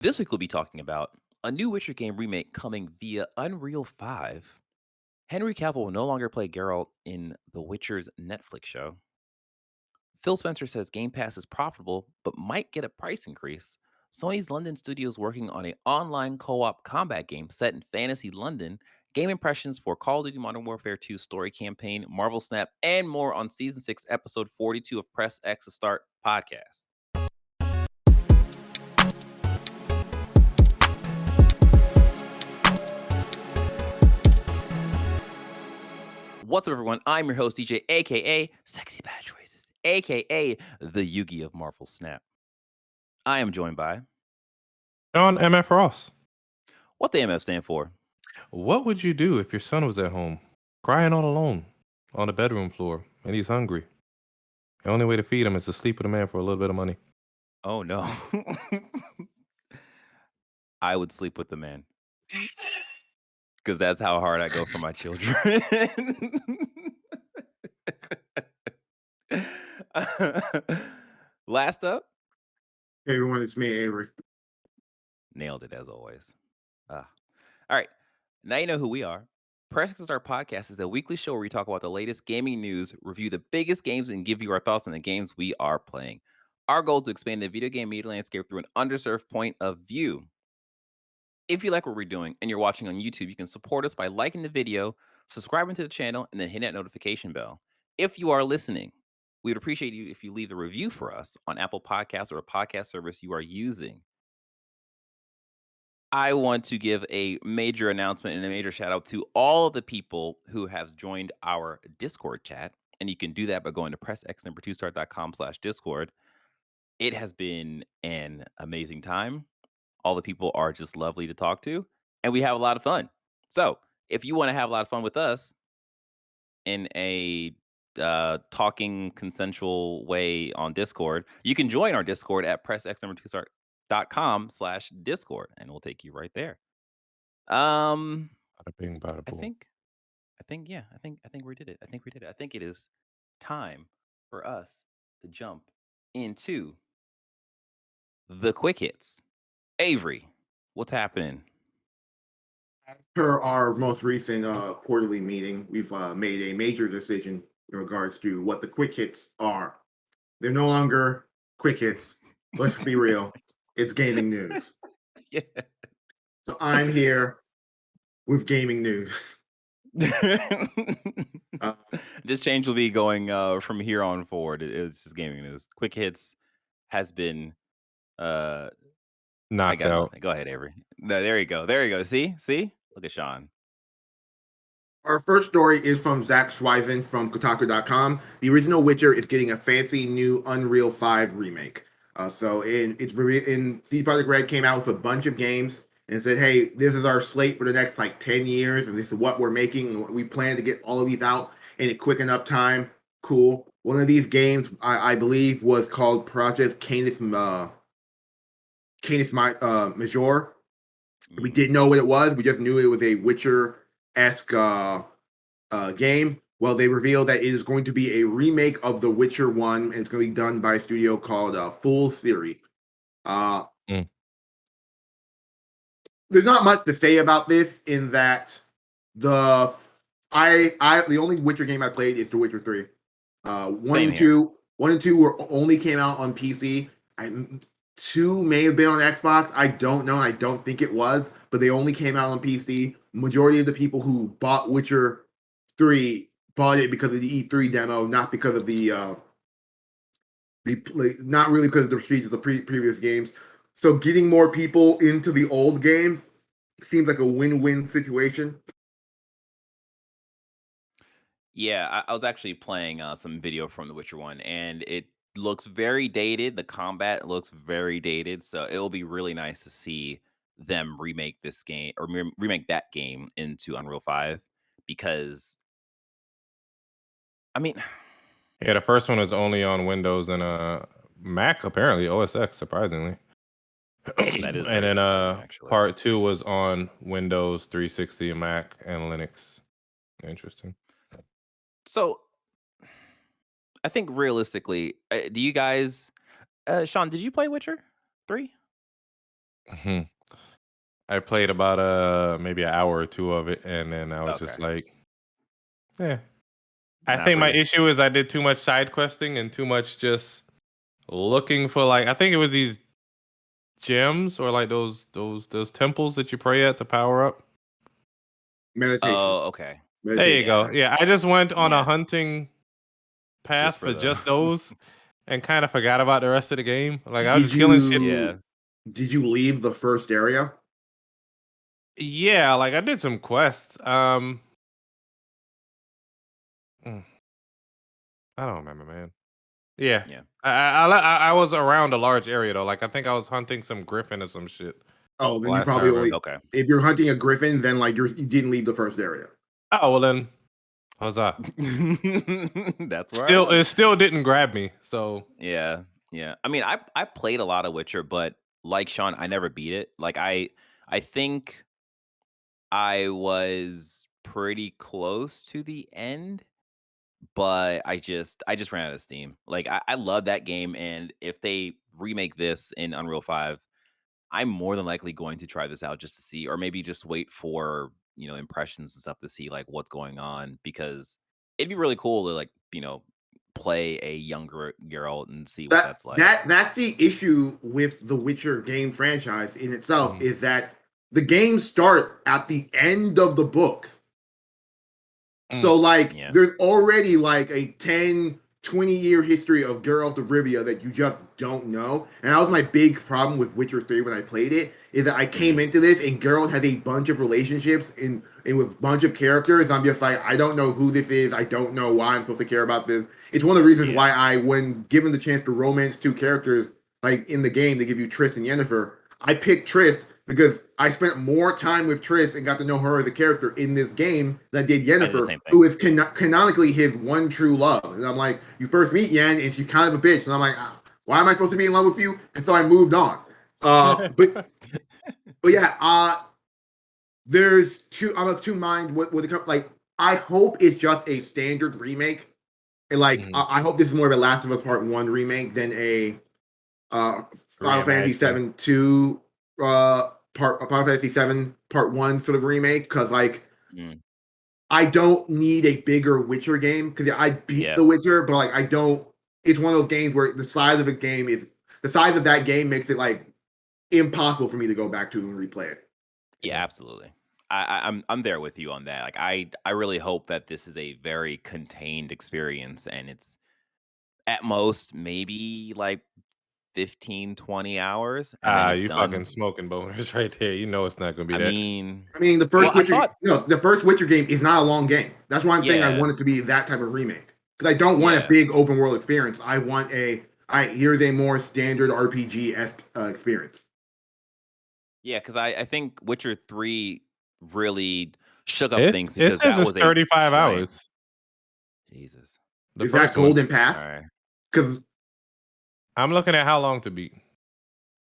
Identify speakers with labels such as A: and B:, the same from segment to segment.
A: This week we'll be talking about a new Witcher game remake coming via Unreal 5. Henry Cavill will no longer play Geralt in The Witcher's Netflix show. Phil Spenser says Game Pass is profitable but might get a price increase. Sony's London Studio is working on an online co-op combat game set in fantasy London. Game impressions for Call of Duty Modern Warfare 2 story campaign, Marvel Snap, and more on Season 6, Episode 42 of Press X to Start podcast. What's up, everyone? I'm your host, DJ, aka Sexy Bad Choices, aka the Yugi of Marvel Snap. I am joined by
B: John MF Ross.
A: what the MF stand for.
B: What would you do if your son was at home, crying all alone on the bedroom floor, and he's hungry? The only way to feed him is to sleep with a man for a little bit of money.
A: Oh no. I would sleep with the man because that's how hard I go for my children. Last up,
C: Hey everyone, it's me, Avery.
A: nailed it as always. All right. Now you know who we are. Press X Start Podcast is a weekly show where we talk about the latest gaming news, review the biggest games, and give you our thoughts on the games we are playing. Our goal is to expand the video game media landscape through an underserved point of view. If you like what we're doing and you're watching on YouTube, you can support us by liking the video, subscribing to the channel, and then hitting that notification bell. If you are listening, we would appreciate you if you leave a review for us on Apple Podcasts or a podcast service you are using. I want to give a major announcement and a major shout out to all of the people who have joined our Discord chat. And you can do that by going to pressx2start.com/Discord. It has been an amazing time. All the people are just lovely to talk to, and we have a lot of fun. So if you want to have a lot of fun with us in a talking consensual way on Discord, you can join our Discord at pressx2start.com/Discord, and we'll take you right there. Um,
B: Bada bing, bada
A: I
B: boom.
A: think, yeah, I think we did it. I think it is time for us to jump into the quick hits. Avery, what's happening?
C: Per our most recent quarterly meeting, we've made a major decision in regards to what the quick hits are. They're no longer quick hits. Let's be real. It's gaming news.
A: Yeah.
C: So I'm here with gaming news. Uh,
A: This change will be going from here on forward. It's just gaming news. Quick hits has been. Uh, I
B: Knocked
A: got
B: out.
A: nothing. Go ahead, Avery. No, there you go. There you go. See. Look at Sean.
C: our first story is from Zach Schweisen from Kotaku.com. The original Witcher is getting a fancy new Unreal 5 remake. CD Projekt Red came out with a bunch of games and said, "Hey, this is our slate for the next like 10 years, and this is what we're making. And we plan to get all of these out in a quick enough time." Cool. One of these games, I believe, was called Project Canis Major. We didn't know what it was. We just knew it was a Witcher-esque game. Well, they revealed that it is going to be a remake of The Witcher 1, and it's going to be done by a studio called Full Theory. Uh,
B: Mm.
C: there's not much to say about this in that the the only Witcher game I played is The Witcher 3. One
A: Same
C: and
A: here.
C: two, one and two were only came out on PC. Two may have been on Xbox. I don't know. I don't think it was, but they only came out on PC. Majority of the people who bought Witcher 3 bought it because of the E3 demo, not because of not really because of the prestige of the previous games. So getting more people into the old games seems like a win-win situation.
A: Yeah, I was actually playing some video from The Witcher 1, and it looks very dated. The combat looks very dated, so it will be really nice to see them remake this game or remake that game into Unreal 5 because, I mean,
B: Yeah, the first one was only on Windows and Mac, apparently, OS X, surprisingly.
A: that is
B: And
A: very
B: then
A: surprising, actually.
B: part 2 was on Windows 360, Mac, and Linux. Interesting.
A: So I think realistically, do you guys, Sean, did you play Witcher 3?
B: Mhm. I played about maybe an hour or two of it, and then I was
A: Okay.
B: just like, yeah. I
A: Not
B: think
A: for
B: my
A: you.
B: issue is I did too much side questing and too much just looking for like I think it was these gems or like those temples that you pray at to power up.
C: Meditation.
A: Oh, okay.
B: There you
C: Meditation.
A: Yeah.
B: go. Yeah, I just went on a
A: Yeah.
B: hunting
A: Just
B: path
A: for
B: for
A: the
B: just those and kind of forgot about the rest of the game. Like I was
C: Did
B: just killing shit.
A: Yeah.
C: you did you leave the first area?
B: Yeah, like I did some quests. Mm, I don't remember, man. Yeah.
A: Yeah.
B: I was around a large area though. Like I think I was hunting some griffin or some shit.
C: Oh, then you
B: Last I
C: probably only
B: remember.
A: Okay.
C: if you're hunting a griffin, then like you didn't leave the first area.
B: Oh well then, huzzah.
A: That's where I
B: Still, it
A: was.
B: still didn't grab me. So
A: Yeah. Yeah. I mean, I played a lot of Witcher, but like Sean, I never beat it. Like I think I was pretty close to the end, but I just ran out of steam. Like I love that game, and if they remake this in Unreal 5, I'm more than likely going to try this out just to see, or maybe just wait for, impressions and stuff to see like what's going on, because it'd be really cool to like, play a younger Geralt and see what
C: That
A: that's like.
C: that's the issue with the Witcher game franchise in itself
B: mhm.
C: is that the games start at the end of the books.
B: Mm.
C: So like
A: Yeah.
C: there's already like a 10, 20-year history of Geralt of Rivia that you just don't know. And that was my big problem with Witcher 3 when I played it, is that I came
A: Mhm.
C: into this and Geralt has a bunch of relationships in with a bunch of characters. I'm just like, I don't know who this is. I don't know why I'm supposed to care about this. It's one of the reasons
A: Yeah.
C: why when given the chance to romance two characters like in the game, they give you Triss and Yennefer. I picked Triss because I spent more time with Triss and got to know her as a character in this game than I did
A: I did the
C: Yennefer,
A: same thing.
C: who is canonically his one true love. And I'm like, you first meet Yen, and she's kind of a bitch, and I'm like, why am I supposed to be in love with you? And so I moved on. But yeah, there's two. I'm of two mind. What it comes like. I hope it's just a standard remake, and like
B: Mhm.
C: I hope this is more of a Last of Us Part One remake than a uh Final Fantasy
B: Reimagining.
C: 7 2 Final Fantasy 7 Part 1 sort of remake, because like
A: Mm.
C: I don't need a bigger Witcher game, because I beat
A: Yeah.
C: The Witcher, but like I don't. It's one of those games where the size of that game makes it like impossible for me to go back to and replay it.
A: Yeah, absolutely. I'm there with you on that. Like I really hope that this is a very contained experience, and it's at most maybe like 15, 20 hours, and then
B: Ah,
A: it's
B: you fucking
A: done.
B: smoking boners right there. You know it's not gonna be
A: I
B: that.
A: mean,
C: I mean,
A: well, I thought,
C: The first Witcher game is not a long game. That's why I'm saying I
A: yeah,
C: want it to be that type of remake, because I don't want a
A: yeah,
C: big open world experience. I want here's a more standard RPG esque experience.
A: yeah, because I think Witcher 3 really shook up
B: It's
A: things
B: it
A: because
B: says
A: that
B: it's
A: was a
B: 35
A: giant.
B: hours.
A: Jesus.
B: The
C: Is that
B: first one.
C: Golden
A: All
C: Path?
A: right.
C: Because
B: I'm looking at how long to beat.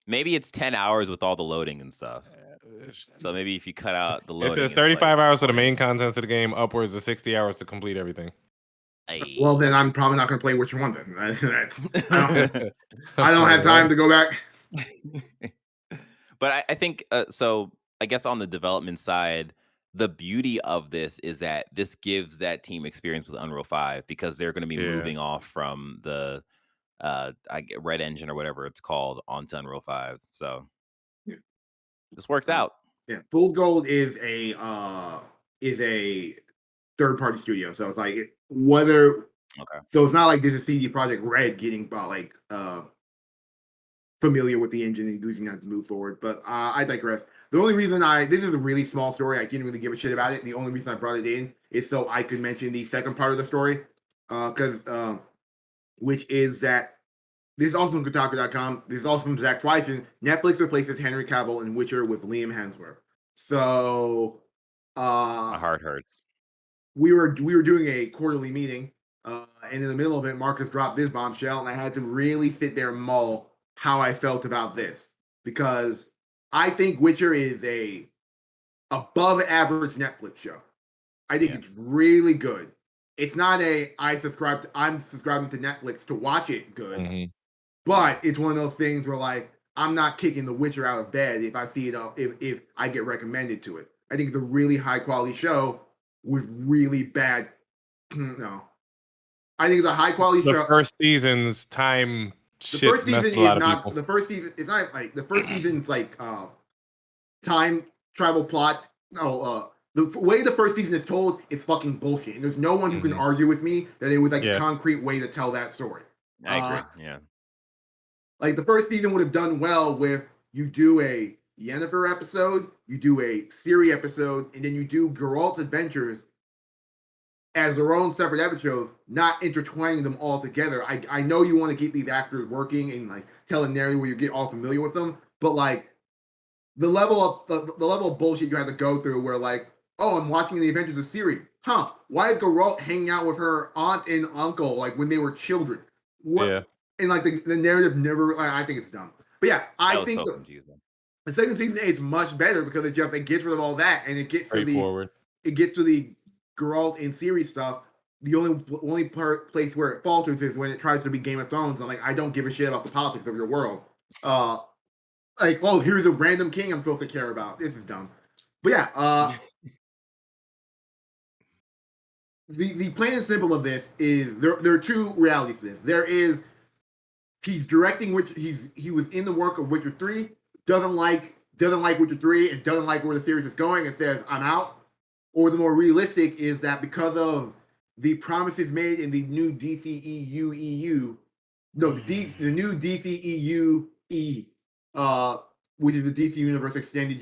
A: Maybe it's 10 hours with all the loading and stuff. So maybe if you cut out the
B: It says
A: loading, it's like
B: 35 hours for the
A: 20.
B: main contents of the game, upwards of 60 hours to complete everything.
C: well,
A: Ay.
C: then I'm probably not going to play Witcher One. Then that's I don't have time
B: What?
C: to go back.
A: But I think so. I guess on the development side, the beauty of this is that this gives that team experience with Unreal 5, because they're going to be
B: Yeah.
A: moving off from the Red Engine or whatever it's called onto Unreal 5. So
C: Yeah.
A: this works out.
C: Yeah, Fool's Gold is a third party studio, so it's like whether
A: Okay.
C: so it's not like this is CD Project Red getting familiar with the engine and using that to move forward. But I digress. The only reason this is a really small story. I didn't really give a shit about it. The only reason I brought it in is so I could mention the second part of the story, because which is that this is also from Kotaku.com. This is also from Zach Twyson. Netflix replaces Henry Cavill in Witcher with Liam Hemsworth. So
A: My
C: uh,
A: heart hurts.
C: we were doing a quarterly meeting, and in the middle of it, Marcus dropped this bombshell, and I had to really sit there and mull how I felt about this, because I think Witcher is a above average Netflix show. I think
A: Yeah.
C: it's really good. It's not I'm subscribing to Netflix to watch it good,
B: Mhm.
C: but it's one of those things where like I'm not kicking The Witcher out of bed if I see it if I get recommended to it. I think it's a really high quality show with really bad. No, I think it's a high quality
B: The
C: show.
B: first season's time
C: The
B: shit
C: first
B: messed
C: season
B: a lot
C: is
B: of
C: not
B: people.
C: the first season. It's not like the first season's like time travel plot. No, the way the first season is told is fucking bullshit, and there's no one who can
B: Mhm.
C: argue with me that it was like a
B: Yeah.
C: concrete way to tell that story.
A: I agree. Yeah.
C: Like the first season would have done well with you do a Yennefer episode, you do a Ciri episode, and then you do Geralt's adventures as their own separate episodes, not intertwining them all together. I know you want to keep these actors working and like tell a narrative where you get all familiar with them, but like the level of bullshit you have to go through where like, oh, I'm watching the adventures of Ciri. Huh, why is Geralt hanging out with her aunt and uncle like when they were children? What
B: Yeah.
C: and like the narrative never I think it's dumb. But yeah, I
A: That was
C: think
A: so confusing.
C: the second season is much better because it gets rid of all that and it gets to
B: Straightforward.
C: the Geralt and Ciri stuff. The only place where it falters is when it tries to be Game of Thrones. I'm like, I don't give a shit about the politics of your world. Like, oh, here's a random king I'm supposed to care about. This is dumb. But yeah, the plain and simple of this is there are two realities to this. There is he's directing which he was in the work of Witcher 3, doesn't like Witcher 3 and doesn't like where the series is going and says, I'm out. Or the more realistic is that because of the promises made in the new DCEU EU, no, the new DCEU which is the DC Universe Extended,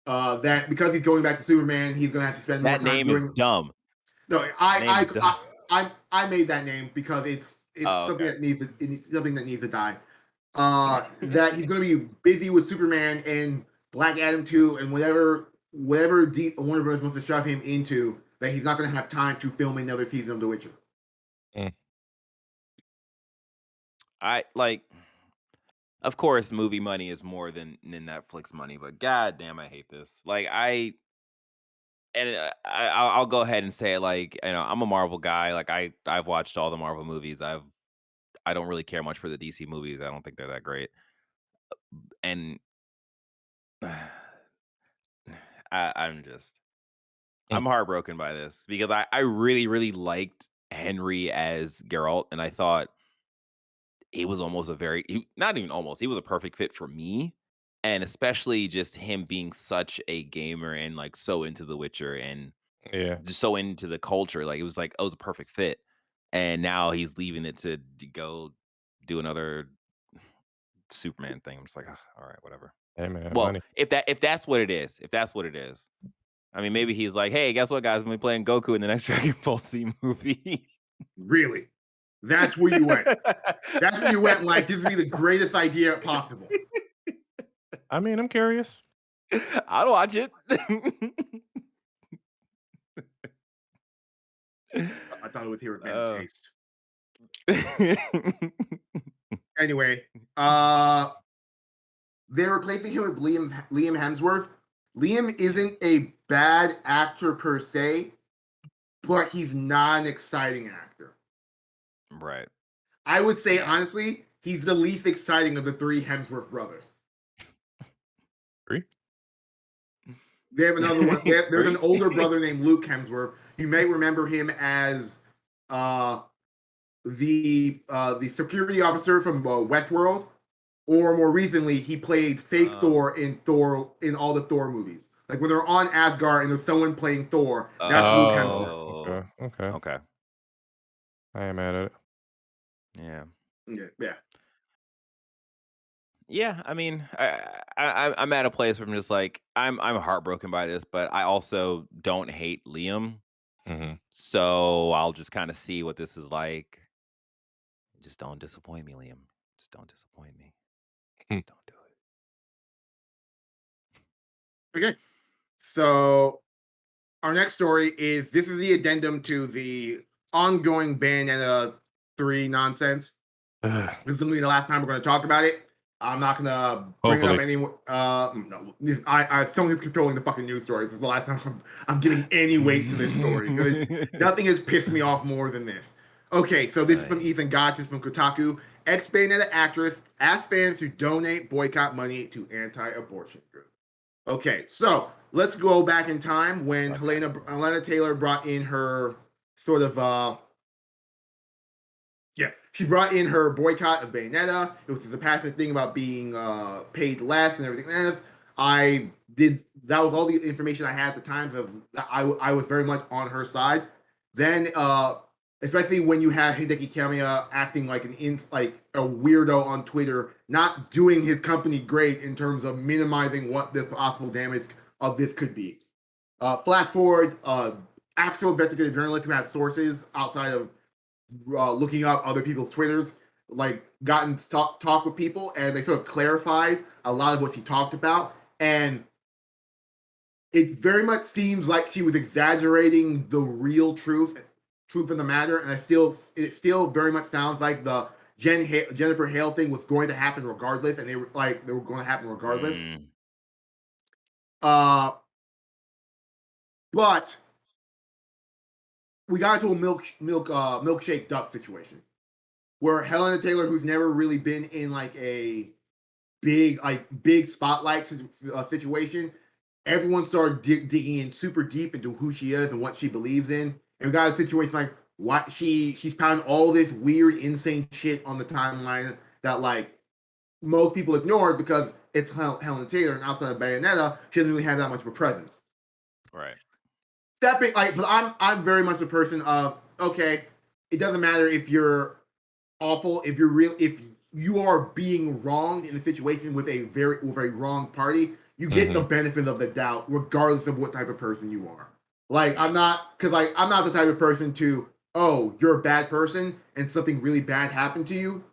C: that because he's going back to Superman, he's gonna have to spend more
A: That
C: time
A: name is
C: doing.
A: dumb.
C: No,
A: Name is dumb.
C: I made that name because it's something
A: okay.
C: that needs to die. That he's gonna be busy with Superman and Black Adam 2 and whatever Warner Bros. Wants to shove him into, that he's not gonna have time to film another season of The Witcher.
A: I like. Of course, movie money is more than Netflix money, but god damn, I hate this. Like I'll go ahead and say it. Like I'm a Marvel guy. Like I've watched all the Marvel movies. I don't really care much for the DC movies. I don't think they're that great. And I'm just I'm heartbroken by this because I really really liked Henry as Geralt, and I thought he was almost not even almost, he was a perfect fit for me. And especially just him being such a gamer and like so into The Witcher and
B: Yeah.
A: just so into the culture. Like it was a perfect fit. And now he's leaving it to go do another Superman thing. I'm just like, "Ugh, all right, whatever.
B: Hey man,
A: Well,
B: money.
A: if that's what it is, if that's what it is. I mean, maybe he's like, hey, guess what, guys? I'm gonna be playing Goku in the next Dragon Ball Z movie.
C: Really, that's where you went. That's where you went. Like, this would be the greatest idea possible.
B: I mean, I'm curious.
A: I'd watch it.
C: I thought it was here with bad taste.
A: Uh,
C: Anyway, they're replacing him with Liam Hemsworth. Liam isn't a bad actor per se, but he's not an exciting actor.
A: right.
C: I would say honestly, he's the least exciting of the three Hemsworth brothers.
B: Agree.
C: They have another one. There's an
A: Agree.
C: older brother named Luke Hemsworth. You may remember him as the security officer from Westworld, or more recently, he played fake Thor in all the Thor movies. Like when they're on Asgard and there's someone playing Thor, that's Luke Hemsworth.
B: Okay. I am mad at it.
A: Yeah.
C: Yeah.
A: Yeah, I mean, I'm at a place where I'm just like, I'm heartbroken by this, but I also don't hate Liam,
B: Mm-hmm.
A: so I'll just kind of see what this is like. Just don't disappoint me, Liam. Just don't disappoint me. Just don't do it.
C: Okay. So our next story is this is the addendum to the ongoing Bayonetta 3 nonsense. This is going to be the last time we're going to talk about it. I'm not going to bring it up anymore. No, Sony's controlling the fucking news story. This is the last time I'm giving any weight to this story. Because nothing has pissed me off more than this. Okay, so this is from
A: Aye.
C: Ethan Gotch from Kotaku. Ex-Bayonetta actress asks fans to donate boycott money to anti-abortion group. Okay, so let's go back in time when
A: Okay.
C: Helena Taylor brought in her sort of she brought in her boycott of Bayonetta. It was just a passionate thing about being paid less and everything else. That was all the information I had at the time. Of I was very much on her side. Then, especially when you have Hideki Kamiya acting like like a weirdo on Twitter, not doing his company great in terms of minimizing what the possible damage of this could be. Flash forward, actual investigative journalist who has sources outside of looking up other people's Twitters, like gotten to talk with people, and they sort of clarified a lot of what she talked about. And it very much seems like she was exaggerating the real truth of the matter. And it still very much sounds like the Jennifer Hale thing was going to happen regardless, and they were going to happen regardless. But we got into a milkshake duck situation where Helena Taylor, who's never really been in like a big spotlight situation, everyone started digging in super deep into who she is and what she believes in, and we got a situation like what she's found all this weird, insane shit on the timeline that like most people ignored because it's Helena Taylor, and outside of Bayonetta, she doesn't really have that much of a presence.
A: Right.
C: That being like, but I'm very much a person of okay, it doesn't matter if you're awful, if you are being wronged in a situation with a wrong party, you get the benefit of the doubt regardless of what type of person you are. Like I'm not the type of person to, oh, you're a bad person and something really bad happened to you.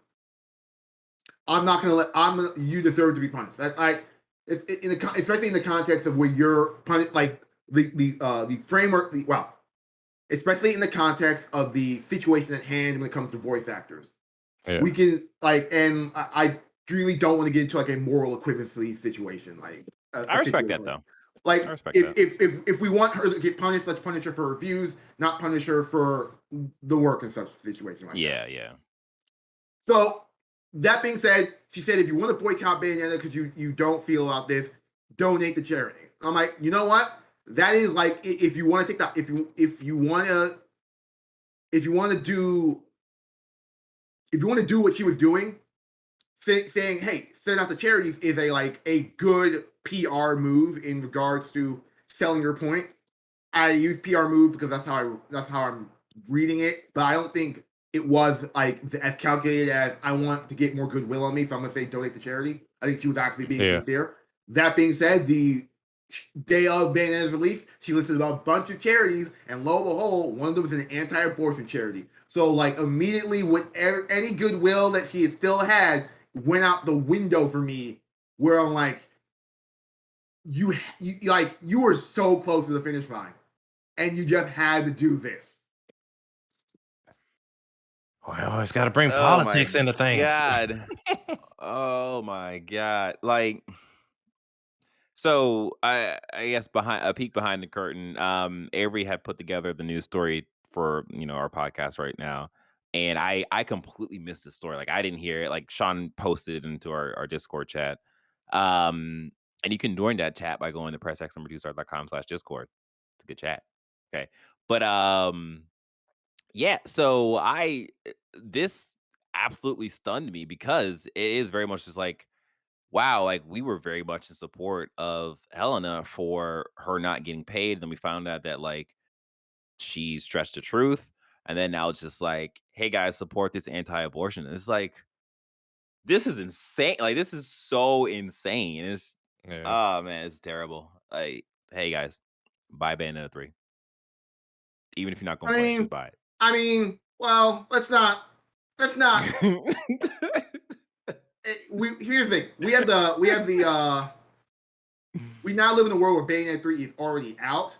C: You deserve to be punished. That like especially in the context of where you're punished, like the framework, especially in the context of the situation at hand when it comes to voice actors.
B: Yeah.
C: We can and I really don't want to get into like a moral equivalency situation. Like
A: I respect that though.
C: Like
A: I respect
C: if,
A: that.
C: if we want her to get punished, let's punish her for her views, not punish her for the work in such a situation like that.
A: Yeah.
C: So that being said, she said if you want to boycott Bayonetta because you don't feel about this, donate to charity. I'm like, you know what? That is like if you want to take that if you want to do what she was doing, saying, hey, send out to charities is a good PR move in regards to selling your point. I use PR move because that's how I'm reading it, but I don't think it was like as calculated as I want to get more goodwill on me, so I'm gonna say donate to charity. I think she was actually being sincere. That being said, the day of Bayonetta's release, she listed about a bunch of charities, and lo and behold, one of them was an anti-abortion charity. So like immediately, any goodwill that she had still had went out the window for me. Where I'm like, you were so close to the finish line, and you just had to do this.
B: We always got to bring politics into things.
A: God. Oh my God. Like, so I guess behind a peek behind the curtain, Avery had put together the news story for our podcast right now. And I completely missed the story. Like I didn't hear it. Like Sean posted it into our Discord chat. And you can join that chat by going to pressx2start.com/discord. It's a good chat. Okay. But yeah, so this absolutely stunned me because it is very much just like, wow, like we were very much in support of Helena for her not getting paid. Then we found out that like she stretched the truth. And then now it's just like, hey guys, support this anti-abortion. And it's like, this is insane. Like, this is so insane. It's oh man, it's terrible. Like, hey guys, buy Bayonetta 3. Even if you're not gonna play it, just buy it.
C: Well, let's not. Here's the thing. We now live in a world where Bayonetta 3 is already out.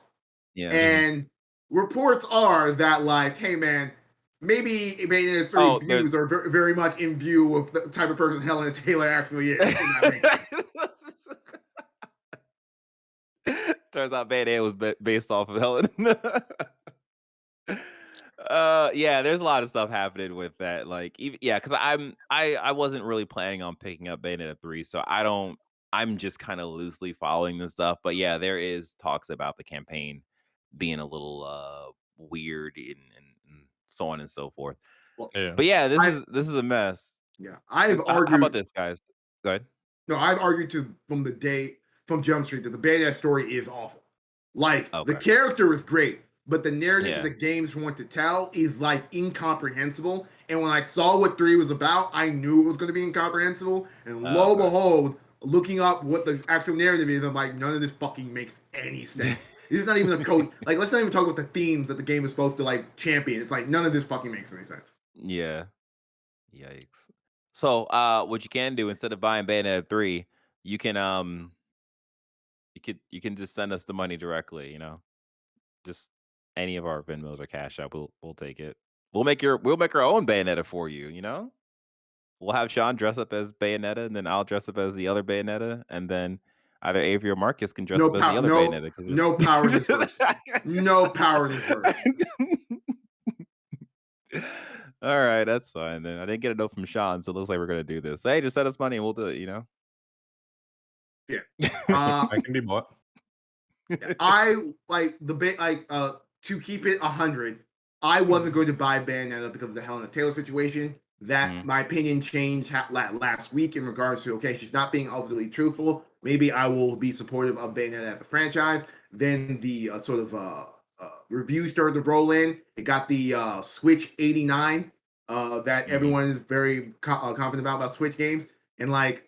A: Yeah.
C: And reports are that, like, hey man, maybe Bayonetta 3's views are very much in view of the type of person Helena Taylor actually is.
A: Turns out Bayonetta was based off of Hellena. Yeah, there's a lot of stuff happening with that. Like, even yeah, because I wasn't really planning on picking up Bayonetta 3, so I don't. I'm just kind of loosely following this stuff, but yeah, there is talks about the campaign being a little weird and so on and so forth.
C: Well,
B: Yeah.
A: But yeah, this
C: I
A: is a mess.
C: yeah, I've
A: How about
C: argued.
A: this, guys? Go ahead.
C: No, I've argued to from Jump Street that the Bayonetta story is awful. Like the
A: Okay.
C: character is great, but the narrative that
A: Yeah.
C: the games want to tell is like incomprehensible. And when I saw what 3 was about, I knew it was going to be incomprehensible. And lo and
A: Okay.
C: behold, looking up what the actual narrative is, I'm like, none of this fucking makes any sense. This is not even a code. Like, let's not even talk about the themes that the game is supposed to like champion. It's like none of this fucking makes any sense.
A: Yeah. Yikes. So, what you can do instead of buying Bayonetta 3, you can you can just send us the money directly, Just any of our Venmos or Cash App, we'll take it. We'll make our own Bayonetta for you. We'll have Sean dress up as Bayonetta, and then I'll dress up as the other Bayonetta, and then either Avery or Marcus can dress
C: No
A: up as the
C: power,
A: other
C: no,
A: Bayonetta because
C: no power in this verse. No power in this verse.
A: All right, that's fine then. I didn't get a note from Sean, so it looks like we're gonna do this. Hey, just send us money and we'll do it.
C: Yeah. Uh,
B: I can be bought.
C: I like the bit like to keep it 100. I wasn't going to buy Bayonetta because of the Helena Taylor situation. That
A: Mhm.
C: my opinion changed last week in regards to okay, she's not being ultimately truthful. Maybe I will be supportive of Bayonetta as a franchise. Then the sort of reviews started to roll in. It got the Switch 89 that
A: Mhm.
C: everyone is very confident about Switch games, and like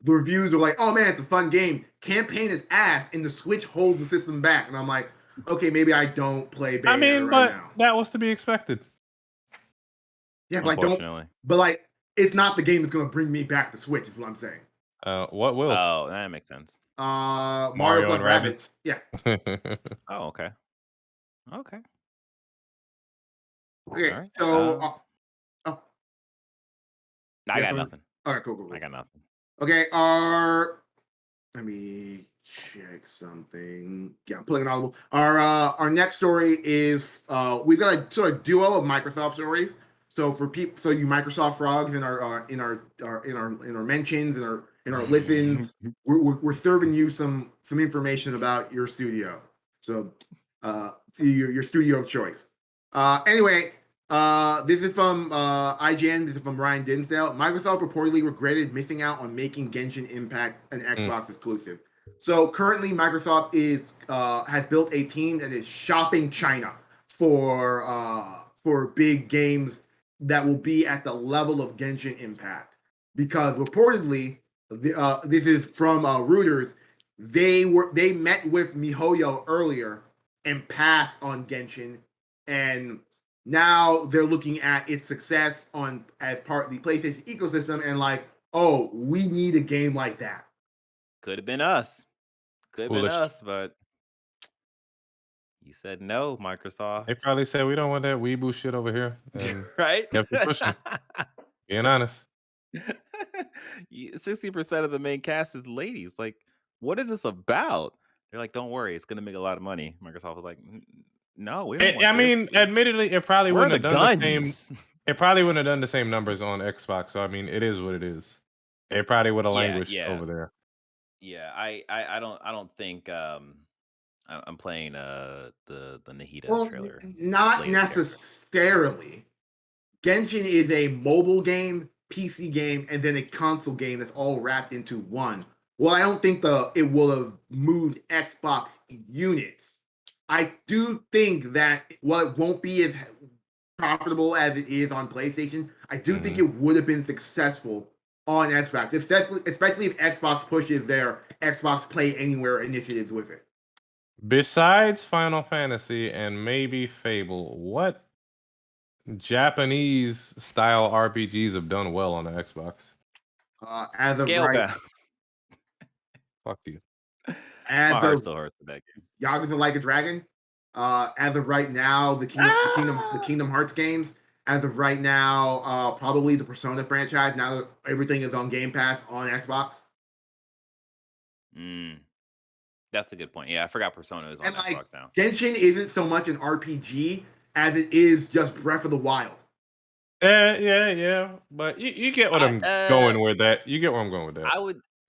C: the reviews are like, "Oh man, it's a fun game. Campaign is ass, and the Switch holds the system back." And I'm like, "Okay, maybe I don't play
B: I
C: Bayonetta
B: mean,
C: right
B: but
C: now."
B: that was to be expected.
C: Yeah, but I don't.
A: Unfortunately.
C: But like, it's not the game that's gonna bring me back to Switch. Is what I'm saying.
B: What will?
A: Oh, that makes sense.
C: Mario
B: Mario
C: plus
B: and Rabbids.
C: Rabbids. Yeah.
A: Oh, okay. Okay. All
C: Okay.
A: right.
C: So, oh,
A: I
C: yeah.
A: got
C: So,
A: nothing.
C: okay, cool, cool,
A: I
C: cool.
A: got nothing.
C: Okay. Let me check something. Yeah, I'm pulling an audible. Our next story is we've got a sort of duo of Microsoft stories. So for people, so you Microsoft frogs in our mentions and our listens, we're serving you some information about your studio. So your studio of choice. Anyway, this is from IGN. This is from Ryan Dinsdale. Microsoft reportedly regretted missing out on making Genshin Impact an
B: Mm.
C: Xbox exclusive. So currently, Microsoft is has built a team that is shopping China for big games that will be at the level of Genshin Impact. Because reportedly, this is from Reuters. They met with MiHoYo earlier and passed on Genshin, and now they're looking at its success on as part of the PlayStation ecosystem and like, oh, we need a game like that.
A: Could have been us. Could have been
B: Foolish.
A: us, but you said no,
B: They
A: Microsoft.
B: probably said we don't want that weeaboo shit over here, and
A: Right?
B: kept it pushing. Being honest.
A: 60% of the main cast is ladies. Like, what is this about? They're like, don't worry, it's gonna make a lot of money. Microsoft was like, no, we don't want
B: I
A: this.
B: mean, admittedly, it probably
A: Where are
B: wouldn't
A: the
B: have done the same.
A: guns?
B: It probably wouldn't have done the same numbers on Xbox. So I mean, it is what it is. It probably would have
A: Yeah,
B: languished
A: yeah,
B: over there.
A: yeah. I don't think I'm playing the Nahida
C: Well,
A: trailer
C: not
A: latest character.
C: necessarily. Genshin is a mobile game, PC game, and then a console game that's all wrapped into one. Well, I don't think it will have moved Xbox units. I do think that while it won't be as profitable as it is on PlayStation, I do think
B: Hmm.
C: it would have been successful on Xbox, especially if Xbox pushes their Xbox Play Anywhere initiatives with it.
B: Besides Final Fantasy and maybe Fable, what Japanese style RPGs have done well on the Xbox?
C: As of right,
A: Scalebound.
B: Fuck you.
A: My
C: as
A: heart
C: of
A: still hurts for that game.
C: Yakuza Like a Dragon. As of right now, the Kingdom Hearts games. As of right now, probably the Persona franchise. Now that everything is on Game Pass on Xbox,
A: Mm, that's a good point. Yeah, I forgot Persona is on
C: and like
A: Xbox now.
C: Genshin isn't so much an RPG as it is just Breath of the Wild.
B: Yeah. But you get what
A: I
B: I'm going with that. You get where I'm going with that.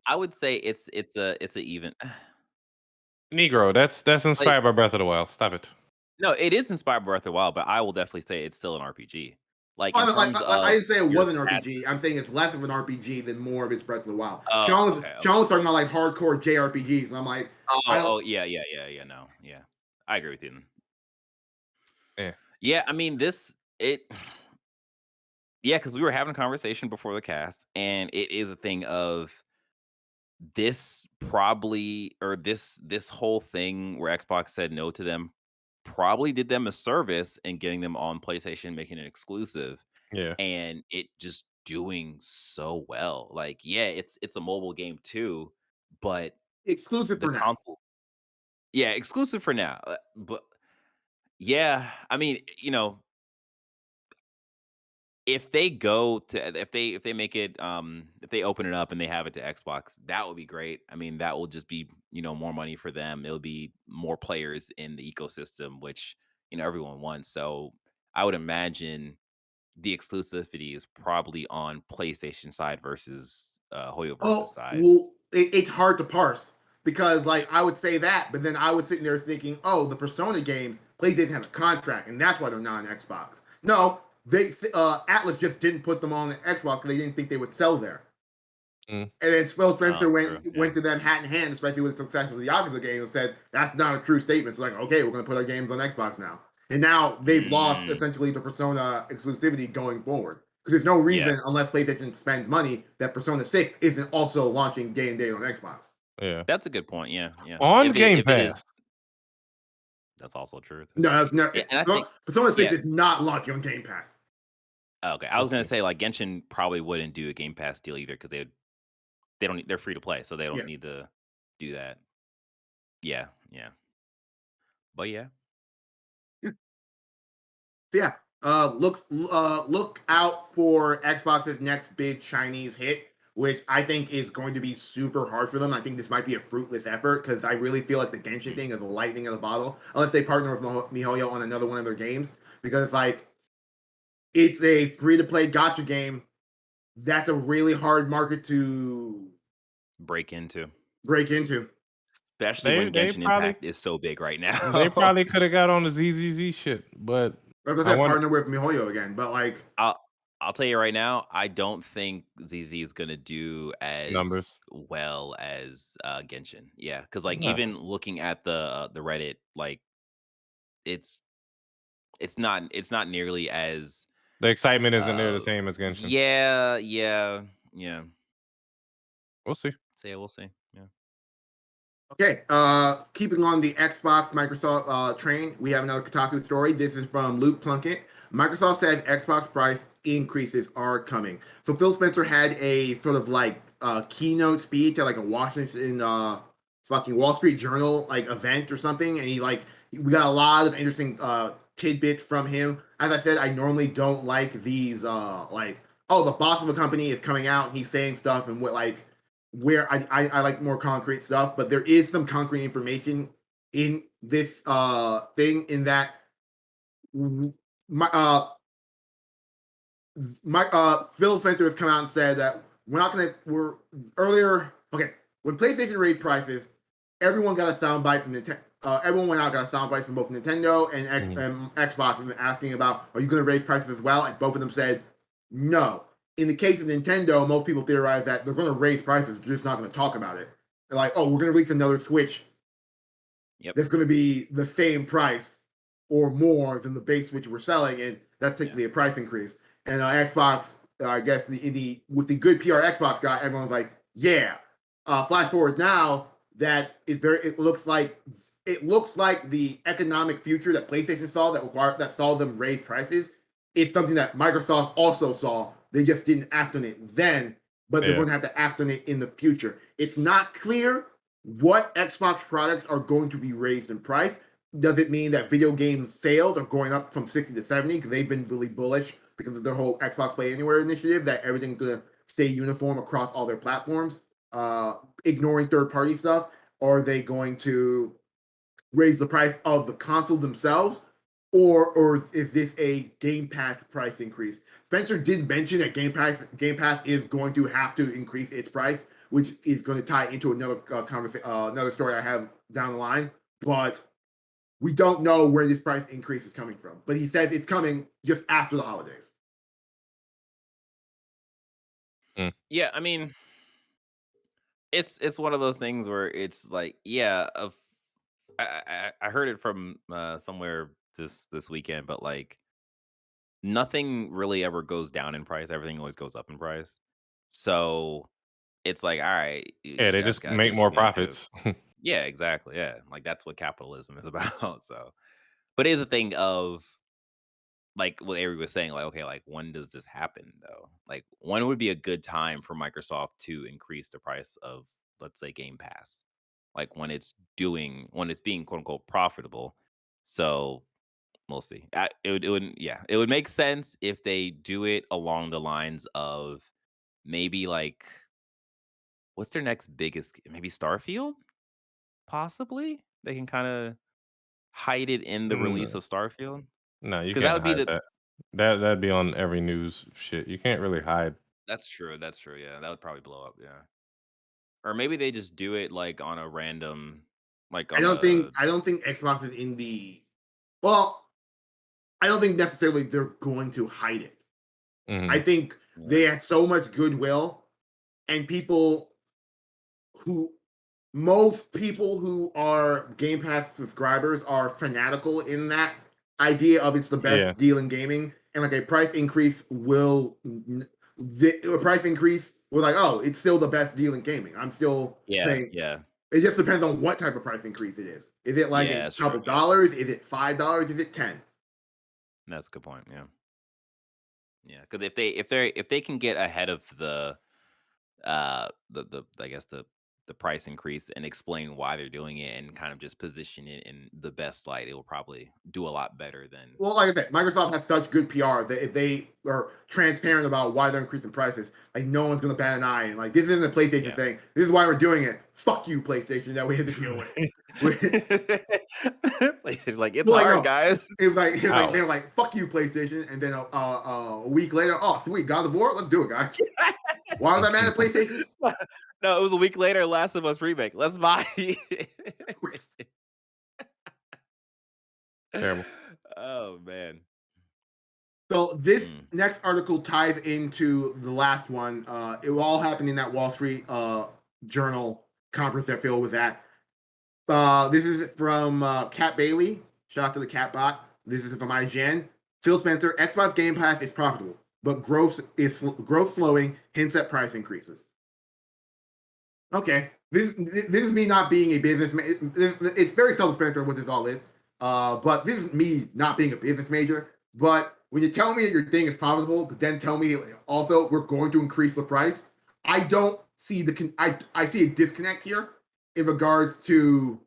A: I would say it's a even
B: Negro, that's
A: like
B: inspired by Breath of the Wild. Stop it.
A: no, it is inspired by Breath of the Wild, but I will definitely say it's still an RPG. Like
C: Oh,
A: in
C: no,
A: terms
C: I
A: of
C: didn't say it
A: your
C: was an
A: stats.
C: RPG. I'm saying it's less of an RPG than more of its Breath of the Wild.
A: Oh, okay, okay.
C: Sean was talking about like hardcore JRPGs, and I'm like, I don't.
A: Yeah, no, yeah. I agree with you.
B: Yeah.
A: Yeah, I mean, this it yeah, because we were having a conversation before the cast, and it is a thing of this probably or this whole thing where Xbox said no to them probably did them a service in getting them on PlayStation, making it exclusive,
B: Yeah.
A: and it just doing so well. Like, yeah, it's a mobile game too, but
C: Exclusive
A: the
C: for now.
A: console, yeah, exclusive for now. But yeah, I mean, if they go to if they make it if they open it up and they have it to Xbox, that would be great. I mean, that will just be, more money for them. It'll be more players in the ecosystem, which, everyone wants. So I would imagine the exclusivity is probably on PlayStation side versus Hoyo versus
C: Oh,
A: side.
C: well, it's hard to parse because, like, I would say that, but then I was sitting there thinking, oh, the Persona games, PlayStation had a contract, and that's why they're not on Xbox. No, Atlas just didn't put them on Xbox because they didn't think they would sell there.
B: Mm.
C: And then Phil Spencer
A: True.
C: went to them hat in hand, especially with the success of the Yakuza games, and said that's not a true statement. It's like, okay, we're going to put our games on Xbox now, and now they've lost
A: Mm,
C: essentially the Persona exclusivity going forward. Because there's no
A: yeah,
C: reason, unless PlayStation spends money, that Persona 6 isn't also launching game day on Xbox.
B: Yeah.
A: that's a good point. Yeah, yeah.
B: On Game
A: If it is,
B: Pass.
C: No,
A: that's also true.
C: that's not.
A: Yeah, and I think
C: Persona 6
A: yeah.
C: is not launching on Game Pass.
A: Okay, I
B: We'll
A: was gonna
B: see.
A: say like Genshin probably wouldn't do a Game Pass deal either because they don't they're free to play, so they
C: Yeah.
A: don't need to do that. Yeah, yeah. But yeah.
C: So yeah, look out for Xbox's next big Chinese hit, which I think is going to be super hard for them. I think this might be a fruitless effort because I really feel like the Genshin
A: Mm.
C: thing is the lightning in the bottle, unless they partner with MiHoYo on another one of their games. Because like it's a free to play gotcha game. That's a really hard market to
A: Break into.
C: break into.
A: Especially
B: They
A: when
B: they
A: Genshin
B: probably
A: Impact is so big right
B: they
A: now.
B: probably could have got on the ZZZ shit, but
C: Like I
B: I
C: said,
B: want
C: partner with MiHoYo again, but like
A: I'll I'll tell you right now, I don't think ZZ is gonna do as
B: numbers.
A: well as Genshin. Yeah, because like
B: Nah.
A: even looking at the Reddit, like it's it's not nearly as
B: The excitement isn't there the
A: uh
B: same as Genshin.
A: yeah.
B: We'll see.
A: So yeah, we'll see. Yeah.
C: okay, keeping on the Xbox Microsoft train, we have another Kotaku story. This is from Luke Plunkett. Microsoft says Xbox price increases are coming. So Phil Spencer had a sort of like keynote speech at like a Washington fucking Wall Street Journal like event or something, and we got a lot of interesting tidbits from him. As I said, I normally don't like these like oh the boss of a company is coming out and he's saying stuff and what like where I like more concrete stuff, but there is some concrete information in this thing in that my Phil Spencer has come out and said that we're earlier okay when PlayStation raised prices, everyone got a soundbite from Nintendo. Everyone went out got a soundbite from both Nintendo and,
B: Mhm.
C: Xbox and asking about are you going to raise prices as well, and both of them said no. In the case of Nintendo, most people theorize that they're going to raise prices, they're just not going to talk about it. They're like, oh, we're going to release another Switch
A: Yep.
C: that's going to be the same price or more than the base Switch we're selling, and that's
A: Yeah.
C: technically a price increase. And Xbox, I guess the with the good PR Xbox got, everyone's like, yeah. Flash forward now, it looks like the economic future that PlayStation saw that saw them raise prices is something that Microsoft also saw. They just didn't act on it then, but they're
B: Yeah.
C: going to have to act on it in the future. It's not clear what Xbox products are going to be raised in price. Does it mean that video game sales are going up from 60 to 70? Because they've been really bullish because of their whole Xbox Play Anywhere initiative, that everything's going to stay uniform across all their platforms, ignoring third party stuff. Or are they going to raise the price of the console themselves? or is this a Game Pass price increase? Spencer did mention that Game Pass is going to have to increase its price, which is going to tie into another conversation, another story I have down the line. But we don't know where this price increase is coming from. But he says it's coming just after the holidays.
B: Mm.
A: Yeah, I mean, it's one of those things where it's like, yeah, I heard it from somewhere this weekend, but like nothing really ever goes down in price. Everything always goes up in price. So it's like, all right,
B: Yeah,
A: you
B: they
A: guys
B: just
A: got to do
B: make
A: what you
B: more
A: got to do.
B: profits.
A: Yeah, exactly. Yeah, like that's what capitalism is about. So, but it is a thing of like what Avery was saying, like, okay, like when does this happen though? Like when would be a good time for Microsoft to increase the price of, let's say, Game Pass? Like when it's being quote unquote profitable. So we'll see. Yeah, it would make sense if they do it along the lines of maybe like what's their next biggest, maybe Starfield? Possibly? They can kind of hide it in the release
B: No,
A: of Starfield
B: no, you
A: because that
B: can't
A: would be
B: hide
A: the
B: that. That'd be on every news shit. You can't really hide.
A: That's true, that's true, yeah, that would probably blow up, yeah. Or maybe they just do it, like, on a random like,
C: I
A: on
C: don't think
A: a
C: I don't think Xbox is in the well. I don't think necessarily they're going to hide it. I
B: Mhm.
C: think they
A: yeah,
C: have so much goodwill, and people who most people who are Game Pass subscribers are fanatical in that idea of it's the
B: Yeah,
C: best deal in gaming, and like a price increase will a price increase we're like, oh, it's still the best deal in gaming. I'm still
A: yeah,
C: paying.
A: yeah,
C: It just depends on what type of price increase it is. Is it like
A: yeah,
C: a
A: that's true,
C: couple
A: yeah.
C: dollars? Is it $5? Is it 10?
A: That's a good point, yeah. Yeah, because if they can get ahead of the I guess the price increase and explain why they're doing it and kind of just position it in the best light, it will probably do a lot better than
C: Well, like I said, Microsoft has such good PR that if they are transparent about why they're increasing prices, like no one's gonna bat an eye. And like this isn't a PlayStation
A: yeah.
C: thing. This is why we're doing it. Fuck you, PlayStation, that we had to deal with.
A: PlayStation's like, "It's
C: Well, like
A: hard,
C: no,
A: guys."
C: it was like
B: how?
C: they're like fuck you, PlayStation, and then a week later, oh sweet, God of War, let's do it, guys. Why was I mad at PlayStation?
A: No, it was a week later, Last of Us Remake. Let's buy
B: Terrible.
A: Oh, man.
C: So this
A: Mm,
C: next article ties into the last one. It all happened in that Wall Street Journal conference that Phil was at. This is from Cat Bailey. Shout out to the Cat Bot. This is from IGN. Phil Spencer. Xbox Game Pass is profitable, but growth slowing. Hints at price increases. Okay, this is me not being a businessman. It's very self-explanatory what this all is. But this is me not being a business major. But when you tell me that your thing is profitable, but then tell me also we're going to increase the price, I don't see I see a disconnect here in regards to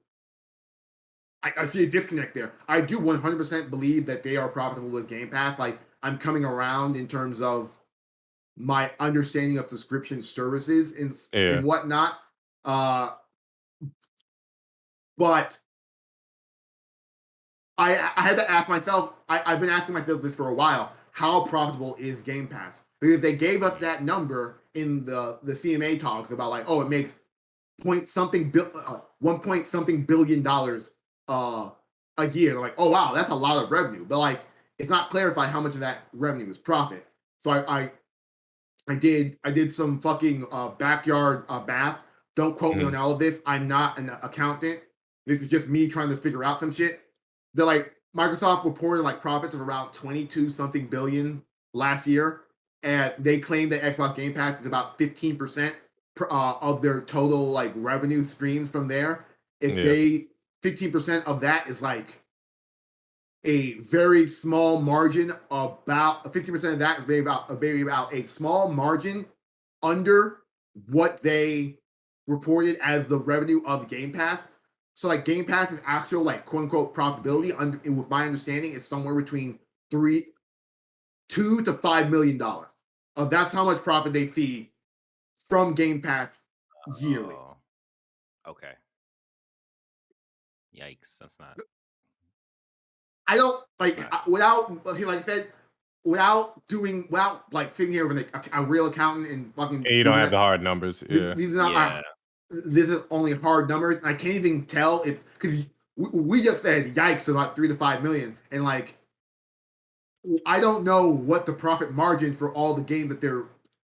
C: I see a disconnect there. I do 100% believe that they are profitable with Game Pass. Like I'm coming around in terms of my understanding of subscription services
B: Yeah,
C: and whatnot. Uh, but I had to ask myself. I've been asking myself this for a while. How profitable is Game Pass? Because they gave us
A: mm,
C: that number in the CMA talks about like, oh, it makes point something 1 point something billion a year. They're like, oh wow, that's a lot of revenue. But like, it's not clarified how much of that revenue is profit. So I did some fucking backyard math. Don't quote me on
B: mhm,
C: all of this. I'm not an accountant. This is just me trying to figure out some shit. They're like Microsoft reported like profits of around 22 something billion last year, and they claim that Xbox Game Pass is about 15% of their total like revenue streams from there. If
B: yeah,
C: they 15% of that is like a very small margin, about 50% of that is maybe about a small margin under what they reported as the revenue of Game Pass. So like Game Pass's actual like quote unquote profitability, with my understanding, is somewhere between 2 to $5 million. That's how much profit they see from Game Pass yearly.
A: oh, okay. Yikes, that's not
C: I don't like
A: Right.
C: without like I said, without like sitting here with a real accountant and fucking
B: And you don't
C: doing
B: have the
C: that.
B: hard numbers. Yeah.
C: These are not
A: Yeah.
C: this is only hard numbers. And I can't even tell if because we just said yikes about 3 to 5 million, and like I don't know what the profit margin for all the games that they're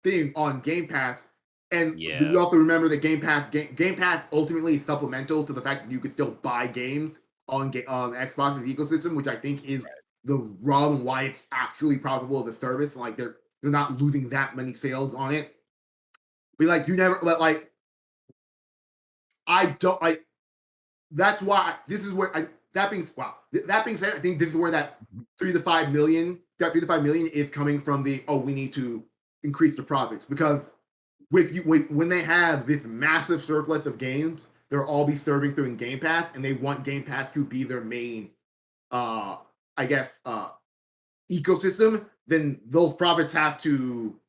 C: seeing on Game Pass. And we
A: Yeah.
C: also remember that Game Pass ultimately is supplemental to the fact that you can still buy games on Xbox's ecosystem, which I think is the rub and why it's actually profitable as a service. Like they're not losing that many sales on it. But like you never like I don't like that's why this is where I that being wow that being said, I think this is where
A: Mhm.
C: 3 to 5 million is coming from. The we need to increase the profits because when they have this massive surplus of games, they'll all be serving through in Game Pass, and they want Game Pass to be their main uh I guess ecosystem. Then those profits have to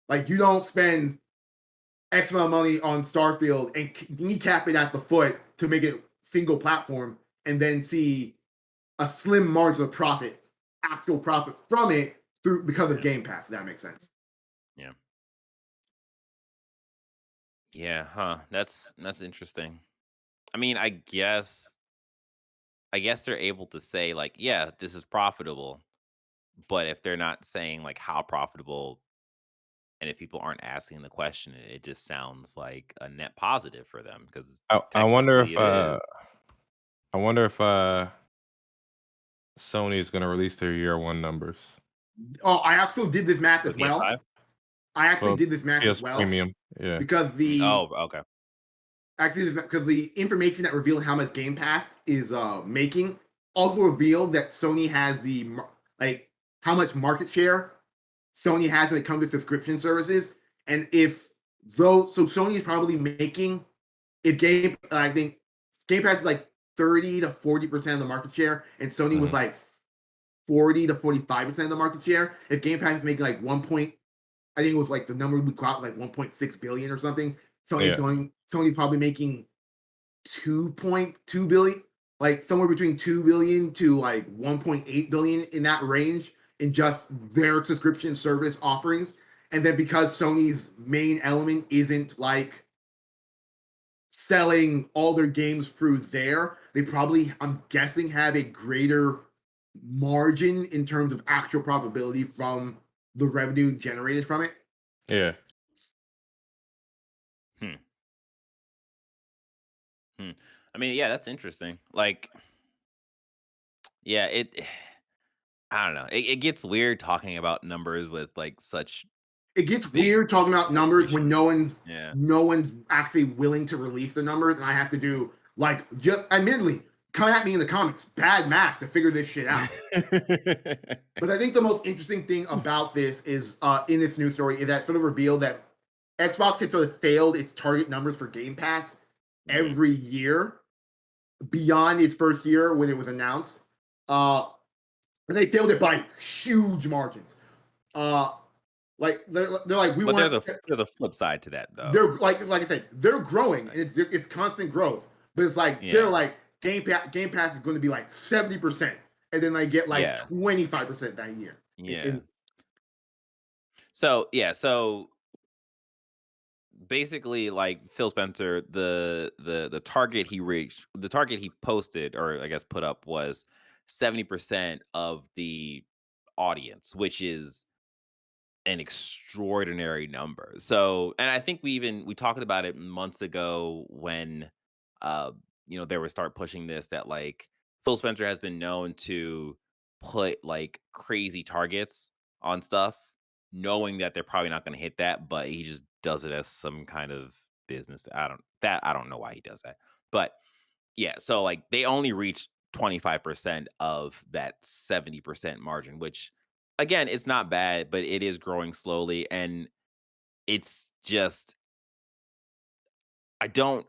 C: like you don't spend X amount of money on Starfield and kneecap it at the foot to make it single platform, and then see a slim margin of profit, actual profit from it through because of
A: Yeah.
C: Game Pass. If that makes sense.
A: Yeah. Yeah. Huh. That's interesting. I mean, I guess they're able to say like, yeah, this is profitable, but if they're not saying like how profitable, and if people aren't asking the question, it just sounds like a net positive for them because
B: I wonder
A: technically
B: if
A: it is.
B: Sony is gonna release their year one numbers
C: Oh, I also did this math
A: For
C: as
A: PS5?
C: well. I actually
B: for
C: did this math as
B: PS
C: well
B: Premium. Yeah.
C: because
A: Oh, okay.
C: the information that revealed how much Game Pass is making also revealed that Sony has like how much market share Sony has when it comes to subscription services. And if those, so Sony is probably making if Game, I think Game Pass is like 30 to 40% of the market share, and Sony was
B: Mhm.
C: like 40 to 45% of the market share. If Game Pass is making like I think it was like the number we caught like 1.6 billion or something.
B: Yeah.
C: Sony's probably making 2.2 billion, like somewhere between 2 billion to like 1.8 billion in that range in just their subscription service offerings. And then because Sony's main element isn't like selling all their games through there, they probably, I'm guessing, have a greater margin in terms of actual profitability from the revenue generated from it.
B: Yeah.
A: Hmm. Hmm. I mean, yeah, that's interesting. Like, yeah, I don't know. It gets weird talking about numbers with like such
C: It gets
A: big
C: weird talking about numbers when
A: corporations. Yeah.
C: no one's actually willing to release the numbers, and I have to do like just admittedly come at me in the comments bad math to figure this shit out. But I think the most interesting thing about this is in this news story is that sort of revealed that Xbox has sort of failed its target numbers for Game Pass
A: Mhm.
C: every year beyond its first year when it was announced. Uh, and they failed it by huge margins. Uh, like they're like we
A: But
C: weren't
A: there's a flip side to that though.
C: they're like I said, they're growing and
A: Like,
C: it's constant growth. But it's like they're
A: yeah.
C: like Game Pass is going to be like 70%, and then they get like
A: Yeah.
C: 25% that year.
A: Yeah. So, yeah, so basically like Phil Spencer, the target he reached, the target he posted or I guess put up was 70% of the audience, which is an extraordinary number. So, and I think we talked about it months ago when uh they would start pushing this that like Phil Spencer has been known to put like crazy targets on stuff knowing that they're probably not going to hit that, but he just does it as some kind of business. I don't know why he does that. But yeah, so, like, they only reached 25% of that 70% margin, which, again, it's not bad, but it is growing slowly, and it's just I don't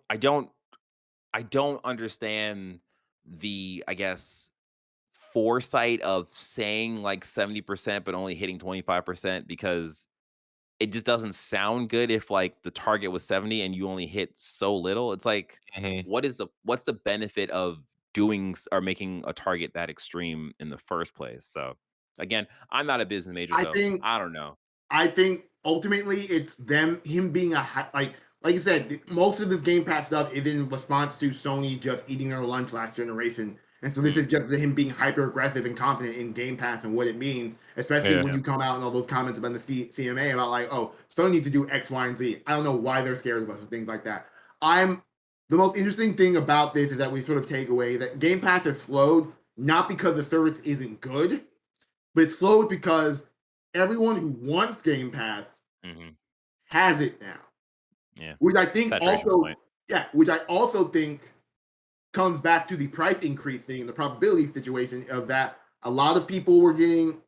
A: understand the, I guess, foresight of saying, like, 70% but only hitting 25% because it just doesn't sound good if, like, the target was 70 and you only hit so little. It's like,
B: Mhm.
A: what's the benefit of making a target that extreme in the first place. So again, I'm not a business major,
C: I
A: so
C: think
A: I don't know.
C: I think ultimately it's him being like I said, most of this Game Pass stuff is in response to Sony just eating their lunch last generation. And so this is just him being hyper aggressive and confident in Game Pass and what it means, especially
B: Yeah.
C: when you come out and all those comments about the CMA about like, oh, Sony needs to do X, Y, and Z. I don't know why they're scared of us and things like that. The most interesting thing about this is that we sort of take away that Game Pass has slowed, not because the service isn't good, but it's slowed because everyone who wants Game Pass
A: Mhm.
C: has it now.
A: Yeah.
C: Which I think
A: Saturation point.
C: which I also think comes back to the price increase thing, the profitability situation of that a lot of people were getting.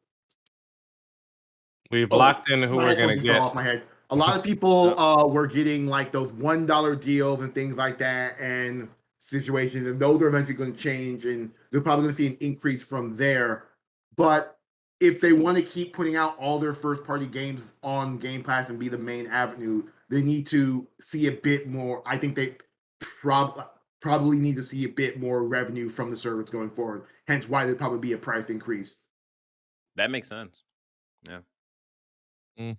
B: We've
C: Oh,
B: locked in who
C: my
B: we're
C: headphones
B: gonna
C: just fell
B: get.
C: off my head. A lot of people were getting like those $1 deals and things like that, and situations, and those are eventually going to change, and they're probably going to see an increase from there. But if they want to keep putting out all their first party games on Game Pass and be the main avenue, they need to see a bit more. I think they probably need to see a bit more revenue from the service going forward. Hence, why there'd probably be a price increase.
A: That makes sense. Yeah.
B: Mm.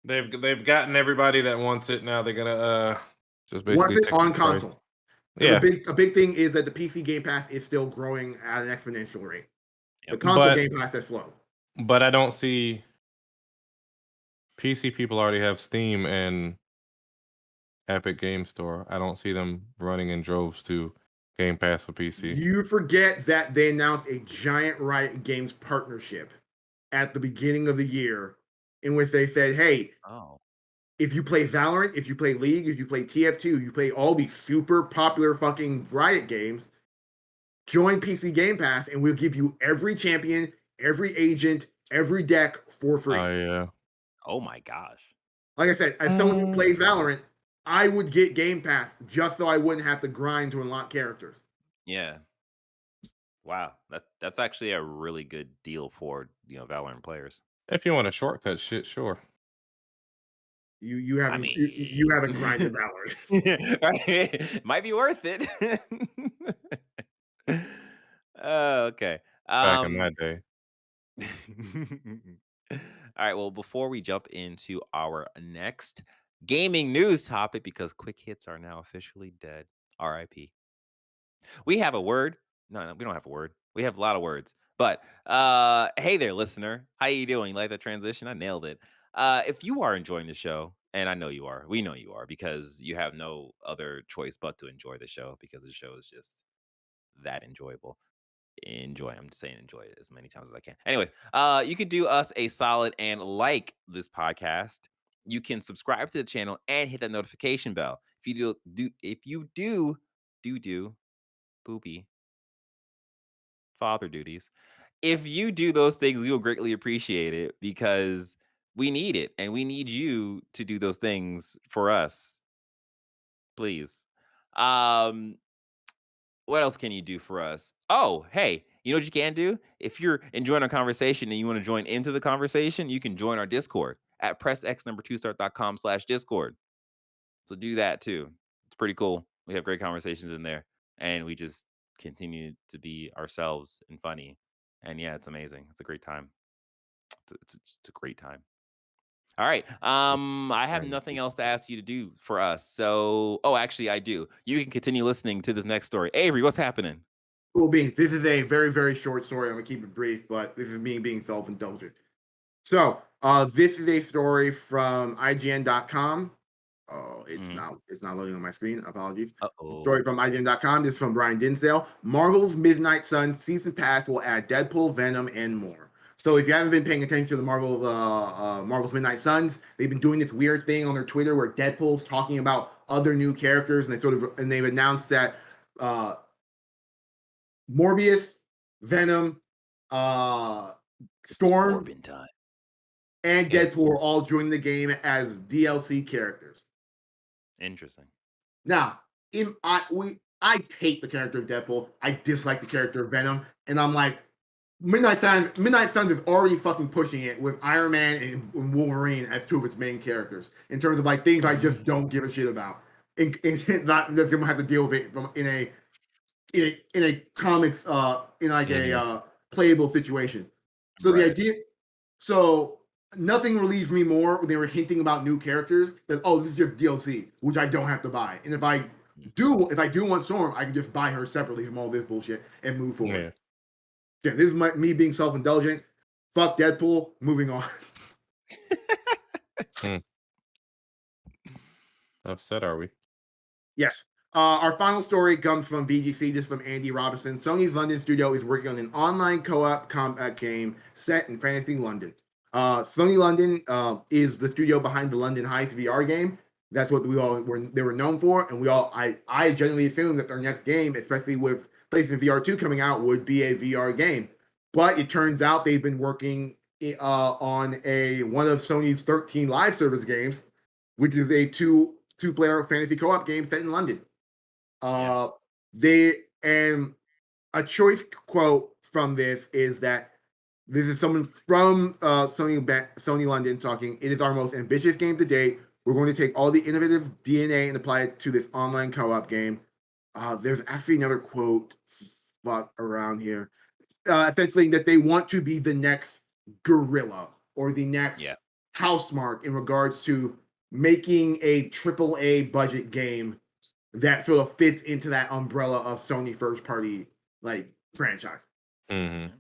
B: They've gotten everybody that wants it. Now they're gonna just
C: Once
B: basically
C: it
B: take the
C: on
B: price.
C: console. Because
B: Yeah,
C: a big thing is that the PC Game Pass is still growing at an exponential rate. The
A: Yep.
C: console
B: but
C: Game Pass is slow.
B: I don't see PC people already have Steam and Epic Game Store. I don't see them running in droves to Game Pass for PC.
C: You forget that they announced a giant Riot Games partnership at the beginning of the year, in which they said, "Hey,
A: Oh.
C: if you play Valorant, if you play League, if you play TF2, you play all these super popular fucking Riot games, join PC Game Pass, and we'll give you every champion, every agent, every deck for free."
B: Oh yeah.
A: Oh my gosh.
C: Like I said, as someone who plays Valorant, I would get Game Pass just so I wouldn't have to grind to unlock characters.
A: Yeah. Wow. That's actually a really good deal for, Valorant players.
B: If you want a shortcut shit, sure.
C: You
A: I
C: haven't you
A: mean,
C: haven't grinded Valorant.
A: right? Might be worth it. Oh, okay.
B: Back in my
A: Um
B: day.
A: All right, well, before we jump into our next gaming news topic, because quick hits are now officially dead. RIP. We have a word. No, we don't have a word. We have a lot of words. But hey there, listener. How you doing? You like that transition? I nailed it. If you are enjoying the show, and I know you are, we know you are, because you have no other choice but to enjoy the show because the show is just that enjoyable. Enjoy. I'm just saying enjoy it as many times as I can. Anyways, you could do us a solid and like this podcast. You can subscribe to the channel and hit that notification bell. If you do booby father duties. If you do those things, we will greatly appreciate it because we need it and we need you to do those things for us, please. Um, what else can you do for us? Oh, hey, you know what you can do? If you're enjoying our conversation and you want to join into the conversation, you can join our Discord at pressx2start.com/Discord. So do that too. It's pretty cool. We have great conversations in there and we just continue to be ourselves and funny. And yeah, it's amazing. It's a great time. It's a great time. All right.
B: Just
A: I have
B: random
A: nothing
B: people.
A: else to ask you to do for us. So, oh, actually, I do. You can continue listening to this next story. Avery, what's happening?
C: Cool beans. This is a very, very short story. I'm gonna keep it brief, but this is me being self-indulgent. So, this is a story from IGN.com. Oh,
A: Hmm.
C: it's not loading on my screen. Apologies.
A: Uh
C: The
A: oh.
C: story from IGN.com. This is from Brian Dinsdale. Marvel's Midnight Sun season pass will add Deadpool, Venom, and more. So if you haven't been paying attention to the Marvel's Midnight Suns, they've been doing this weird thing on their Twitter where Deadpool's talking about other new characters, and they've announced that uh, Morbius, Venom, uh,
A: It's
C: Storm,
A: Morbin time.
C: and
A: Yeah.
C: Deadpool are all joining the game as DLC characters.
A: Interesting.
C: Now, I hate the character of Deadpool. I dislike the character of Venom, and I'm like, Midnight Suns is already fucking pushing it with Iron Man and Wolverine as two of its main characters in terms of like things I just don't give a shit about. And not that they're gonna have to deal with it in a in a comics in like a
B: Mhm.
C: playable situation. So the
A: Right.
C: idea, so nothing relieves me more when they were hinting about new characters that, oh, this is just DLC, which I don't have to buy. And
A: Mm.
C: if I do want Storm, I can just buy her separately from all this bullshit and move forward.
B: Yeah.
C: Yeah, this is me being self-indulgent. Fuck Deadpool. Moving on.
B: Hmm. Upset are we?
C: Yes. Our final story comes from VGC, just from Andy Robinson. Sony's London Studio is working on an online co-op combat game set in fantasy London. Sony London is the studio behind the London Heist VR game. That's what they were known for, and I genuinely assumed that their next game, especially with PlayStation VR 2 coming out, would be a VR game. But it turns out they've been working on a one of Sony's 13 live service games, which is a two-player fantasy co-op game set in London.
A: Yeah.
C: They and a choice quote from this is that this is someone from Sony London talking. It is our most ambitious game to date. We're going to take all the innovative DNA and apply it to this online co-op game. There's actually another quote spot around here. Essentially, that they want to be the next Gorilla or the next
A: Yeah.
C: Housemark in regards to making a triple A budget game that sort of fits into that umbrella of Sony first party like franchise.
B: Mhm.
A: Yeah.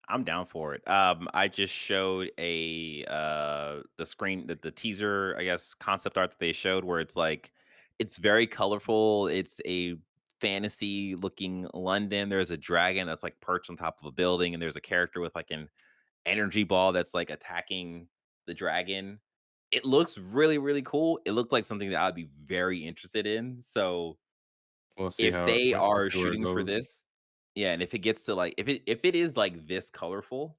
A: I'm down for it. I just showed the screen the teaser, I guess, concept art that they showed where it's like it's very colorful. It's a fantasy looking London. There's a dragon that's like perched on top of a building, and there's a character with like an energy ball that's like attacking the dragon. It looks really, really cool. It looks like something that I'd be very interested in. So
B: We'll see
A: if
B: how it
A: they
B: we'll
A: are
B: see where it
A: shooting for
B: goes.
A: this, yeah, and if it gets to like if it is like this colorful,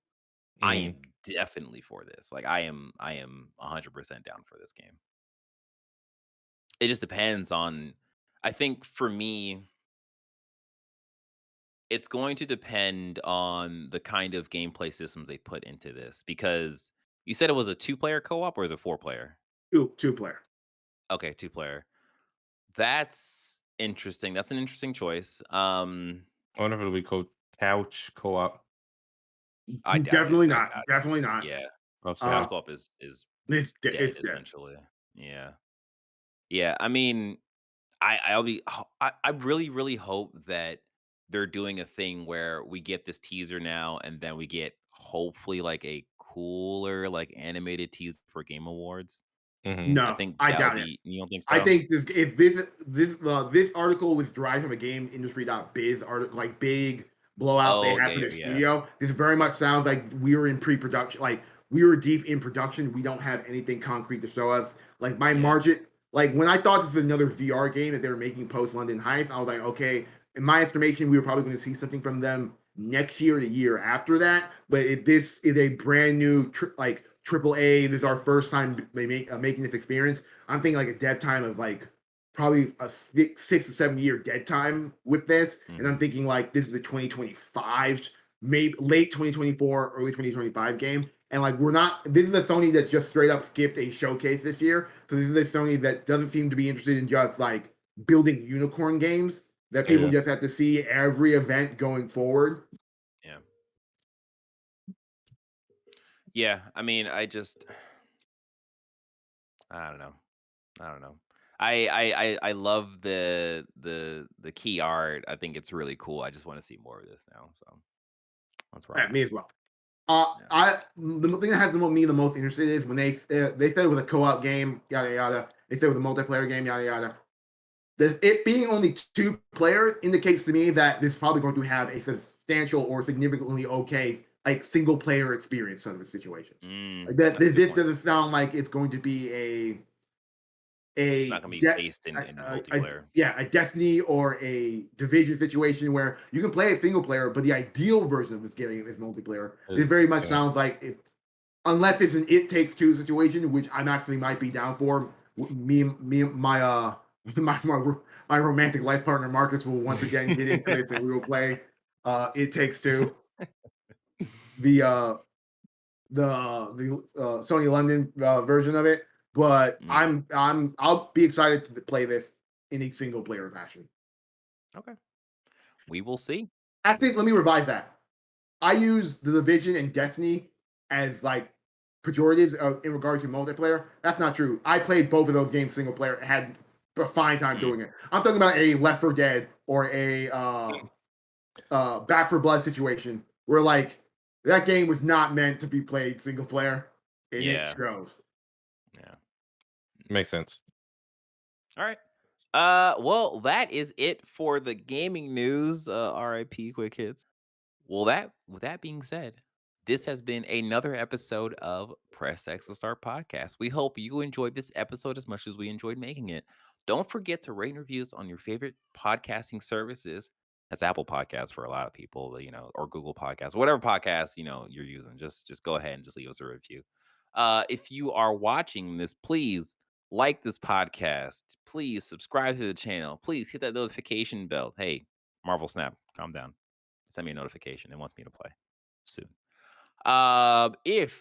A: I
B: Mhm.
A: am definitely for this. Like I am 100% down for this game. It just depends on I think for me, it's going to depend on the kind of gameplay systems they put into this because you said it was a two-player co-op or is it four-player?
C: Two player.
A: Okay, two-player. That's interesting. That's an interesting choice.
B: I wonder if it'll be couch co-op.
A: I doubt it.
C: Definitely
A: I
C: not.
A: doubt it.
C: Definitely not.
A: Yeah.
B: I'll see
A: Couch
C: Uh,
B: how.
A: co-op is dead
C: it's dead.
A: essentially. Yeah. Yeah, I mean, I'll be I really, really hope that they're doing a thing where we get this teaser now and then we get hopefully like a cooler, like animated teaser for Game Awards.
B: Mhm.
A: I
C: No,
A: think
C: I
A: that would
C: doubt it.
A: be you don't think
C: I
A: so?
C: think if this article was derived from a game industry.biz article, like big blowout they
A: Oh,
C: had for
A: okay,
C: the
A: yeah.
C: studio. This very much sounds like we were in pre-production, like we were deep in production. We don't have anything concrete to show us. Like my
A: Yeah.
C: margin, like when I thought this was another VR game that they were making post London Heist, I was like, okay. In my estimation, we were probably going to see something from them next year, the year after that. But if this is a brand new like triple A, this is our first time making this experience. I'm thinking like a dead time of like probably a 6 to 7 year dead time with this. And I'm
A: Mhm.
C: thinking like this is a 2025, maybe late 2024, early 2025 game. And like we're not, this is a Sony that's just straight up skipped a showcase this year. So this is a Sony that doesn't seem to be interested in just like building unicorn games that people
B: Yeah.
C: just have to see every event going forward.
A: Yeah. Yeah, I mean, I don't know. I don't know. I love the key art. I think it's really cool. I just want to see more of this now. So that's where I'm
C: At
A: at.
C: me as well.
A: Yeah.
C: I the thing that has me the most interested is when they said it was a co-op game, yada yada. They said it was a multiplayer game, yada yada. It being only two players indicates to me that this is probably going to have a substantial or significantly okay like single player experience sort of a situation. Like that
A: That's a good
C: this
A: point.
C: doesn't sound like it's going to be
A: It's not
C: a
A: gonna be
C: de-
A: based in multiplayer.
C: yeah, a Destiny or a Division situation where you can play a single player, but the ideal version of this game is multiplayer. It
B: Is
C: very much
B: yeah.
C: sounds like it, unless it's an It Takes Two situation, which I'm actually might be down for. Me, my my romantic life partner Marcus will once again get into this, and we will play It Takes Two, the Sony London version of it. But
A: Mhm.
C: I'll be excited to play this in a single player fashion.
A: Okay. We will see. We
C: Actually,
A: will
C: let me revise that. I use the Division and Destiny as like pejoratives in regards to multiplayer. That's not true. I played both of those games single player and had a fine time
A: Mm,
C: doing it. I'm talking about a Left 4 Dead or a Back for Blood situation where like that game was not meant to be played single player, and it
A: yeah.
C: shows.
A: Yeah.
B: Makes sense.
A: All right. Well, that is it for the gaming news. RIP quick hits. Well, that with that being said, this has been another episode of Press X to Start podcast. We hope you enjoyed this episode as much as we enjoyed making it. Don't forget to rate and reviews on your favorite podcasting services. That's Apple Podcasts for a lot of people, or Google Podcasts, whatever podcast you're using. Just go ahead and just leave us a review. If you are watching this, please like this podcast. Please subscribe to the channel. Please hit that notification bell. Hey, Marvel Snap, calm down. Send me a notification. It wants me to play soon. If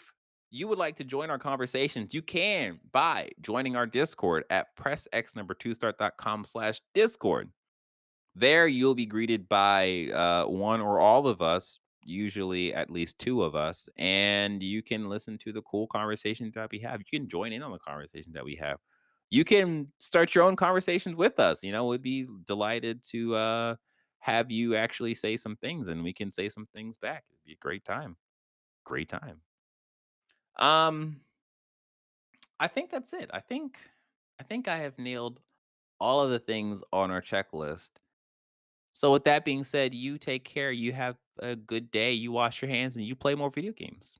A: you would like to join our conversations, you can by joining our Discord at pressx2start.com/discord. There, you'll be greeted by one or all of us, usually at least two of us, and you can listen to the cool conversations that we have. You can join in on the conversations that we have. You can start your own conversations with us. We'd be delighted to have you actually say some things, and we can say some things back. It'd be a great time. Great time. Um, I think that's it. I think I have nailed all of the things on our checklist. So with that being said, you take care, you have a good day, you wash your hands, and you play more video games.